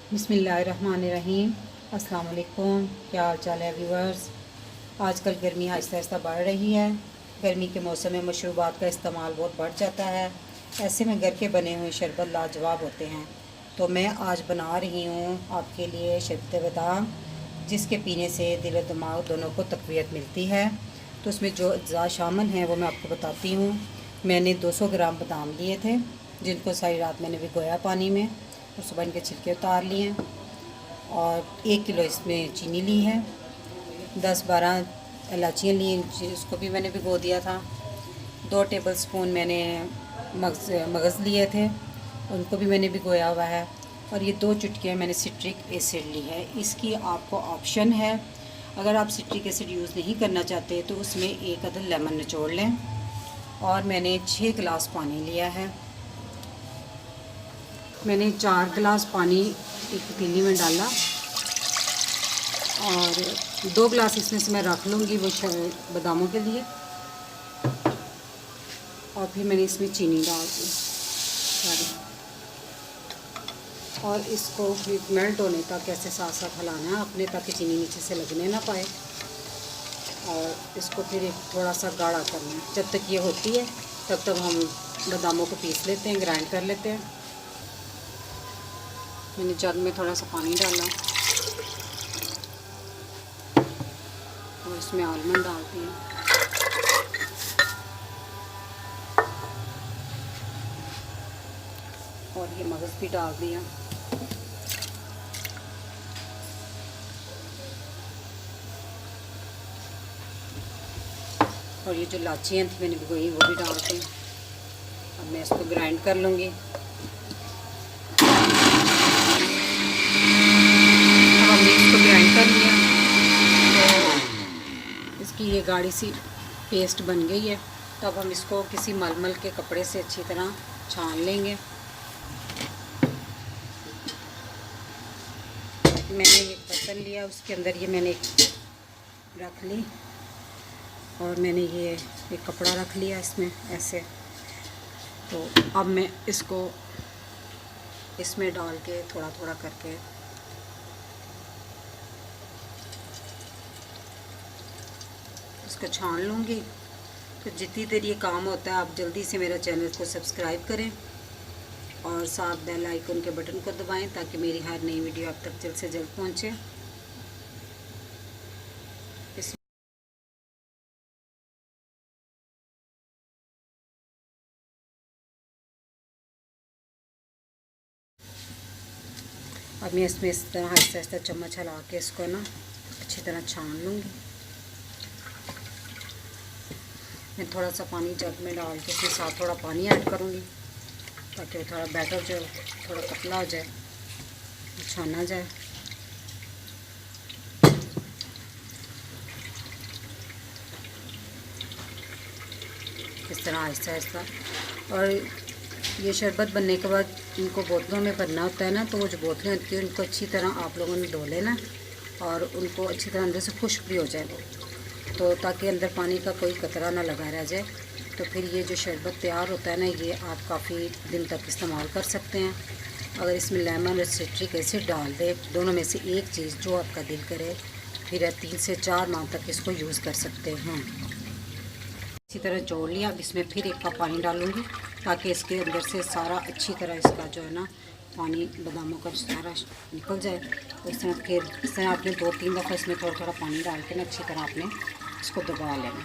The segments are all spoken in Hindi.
बिस्मिल्लाहिर्रहमानिर्रहीम। अस्सलाम वालेकुम। क्या हाल चाल है व्यूअर्स। आजकल गर्मी आहिस्ता आहिस्ता बढ़ रही है। गर्मी के मौसम में मशरूबात का इस्तेमाल बहुत बढ़ जाता है। ऐसे में घर के बने हुए शरबत लाजवाब होते हैं। तो मैं आज बना रही हूँ आपके लिए शरबत बादाम, जिसके पीने से दिल और दिमाग दोनों को तक़वियत मिलती है। तो उसमें जो अज्जा शामिल हैं वो मैं आपको बताती हूँ। मैंने 200 ग्राम बादाम लिए थे, जिनको सारी रात मैंने भिगोया पानी में और सुबह इनके छिलके उतार लिए। और 1 किलो इसमें चीनी ली है। 10-12 इलायचियाँ ली, उसको भी मैंने भिगो दिया था। 2 टेबल स्पून मैंने मगज़ लिए थे, उनको भी मैंने भिगोया हुआ है। और ये 2 चुटकियाँ मैंने सिट्रिक एसिड ली है। इसकी आपको ऑप्शन है, अगर आप सिट्रिक एसिड यूज़ नहीं करना चाहते तो उसमें 1 अदद लेमन निचोड़ लें। और मैंने 6 गिलास पानी लिया है। मैंने 4 गिलास पानी एक पतीली में डाला और 2 गिलास इसमें से मैं रख लूँगी वो बादामों के लिए। और फिर मैंने इसमें चीनी डाल दी सारी, और इसको फिर मेल्ट होने तक ऐसे साथ साथ हिलाना है अपने, ताकि चीनी नीचे से लगने ना पाए। और इसको फिर एक थोड़ा सा गाढ़ा करना है। जब तक ये होती है तब तक हम बादामों को पीस लेते हैं, ग्राइंड कर लेते हैं। मैंने जग में थोड़ा सा पानी डाला और इसमें आलमंड डालती हूँ। और ये मगज़ भी डाल दिया। और ये जो इलायचियाँ थी मैंने भिगोई वो भी डाल दी। अब मैं इसको ग्राइंड कर लूँगी। इसको ग्राइंड कर लिया तो इसकी ये गाढ़ी सी पेस्ट बन गई है। तो अब हम इसको किसी मलमल के कपड़े से अच्छी तरह छान लेंगे। मैंने एक बर्तन लिया, उसके अंदर ये मैंने रख ली और मैंने ये एक कपड़ा रख लिया इसमें ऐसे। तो अब मैं इसको इसमें डाल के थोड़ा थोड़ा करके इसको छान लूँगी। तो जितनी देर ये काम होता है आप जल्दी से मेरा चैनल को सब्सक्राइब करें और साथ बेल आइकन के बटन को दबाएं, ताकि मेरी हर नई वीडियो आप तक जल्द से जल्द पहुँचे। अब मैं इसमें इस तरह आहिस्ता आहिस्ता चम्मच हिला के इसको ना अच्छी तरह छान लूँगी। मैं थोड़ा सा पानी जग में डाल के इसके साथ थोड़ा पानी ऐड करूँगी, ताकि थोड़ा बैटर जो थोड़ा पतला हो जाए, छाना जाए। इस तरह आहिस्ता आहिस्ता। और ये शरबत बनने के बाद इनको बोतलों में भरना होता है ना, तो वो जो बोतलें होती हैं उनको अच्छी तरह आप लोगों ने धो लेना और उनको अच्छी तरह अंदर से खुश्क भी हो जाए वो, तो ताकि अंदर पानी का कोई कतरा ना लगा रह जाए। तो फिर ये जो शरबत तैयार होता है ना, ये आप काफ़ी दिन तक इस्तेमाल कर सकते हैं। अगर इसमें लेमन और सिट्रिक एसिड डाल दें, दोनों में से एक चीज़ जो आपका दिल करे, फिर 3 से 4 माह तक इसको यूज़ कर सकते हैं। इसी तरह जोड़ लिया। अब इसमें फिर 1 कप पानी डालूँगी, ताकि इसके अंदर से सारा अच्छी तरह इसका जो है ना पानी बादामों का सारा निकल जाए। तो इस तरह आपने 2-3 दफ़ा इसमें थोड़ा थोड़ा पानी डाल के ना अच्छी तरह आपने इसको दबा लेना।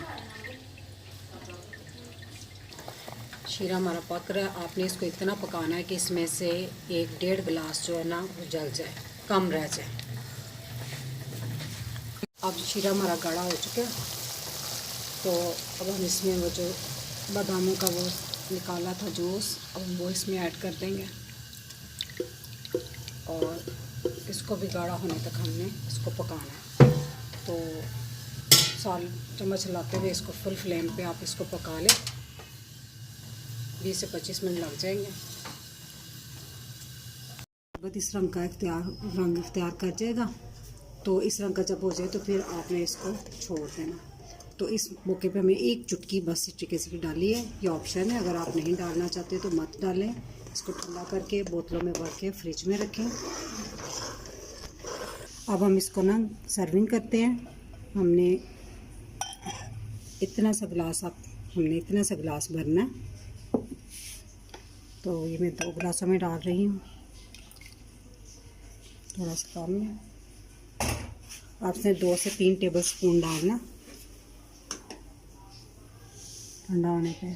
शीरा हमारा पक रहा है। आपने इसको इतना पकाना है कि इसमें से 1-1.5 गिलास जो है ना वो जल जाए, कम रह जाए। अब शीरा हमारा गाढ़ा हो चुका है, तो अब हम इसमें वो जो बादामों का वो निकाला था जूस, अब वो इसमें ऐड कर देंगे। और इसको भी गाढ़ा होने तक हमने इसको पकाना है। तो चम्मच हिलाते हुए इसको फुल फ्लेम पे आप इसको पका लें। 20 से 25 मिनट लग जाएंगे। बस इस रंग का रंग इख्तियार कर जाएगा। तो इस रंग का जब हो जाए तो फिर आपने इसको छोड़ देना। तो इस मौके पे हमें 1 चुटकी बस सिट्रिक एसिड डाली है। ये ऑप्शन है, अगर आप नहीं डालना चाहते तो मत डालें। इसको ठंडा करके बोतलों में भर के फ्रिज में रखें अब हम इसको ना सर्विंग करते हैं। हमने इतना सा गिलास भरना है। तो ये मैं 2 गिलासों में डाल रही हूँ, थोड़ा सा कम है। आपने 2 से 3 टेबल स्पून डालना ठंडा होने पे।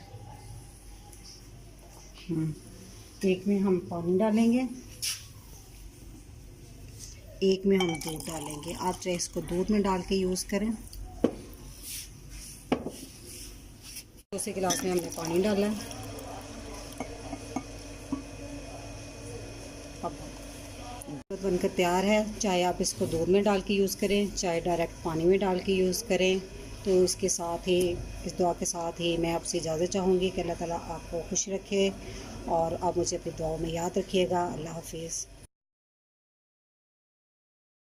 एक में हम पानी डालेंगे, एक में हम दूध डालेंगे। आप चाहे इसको दूध में डाल के यूज़ करें। दूसरे गिलास में हमने पानी डाला। अब बनकर तैयार है। चाहे आप इसको दूध में डाल के यूज़ करें, चाहे डायरेक्ट पानी में डाल के यूज़ करें। तो इसके साथ ही, इस दुआ के साथ ही मैं आपसे इजाज़त चाहूँगी कि अल्लाह ताला आपको खुश रखे और आप मुझे अपनी दुआओं में याद रखिएगा। अल्लाह हाफिज़।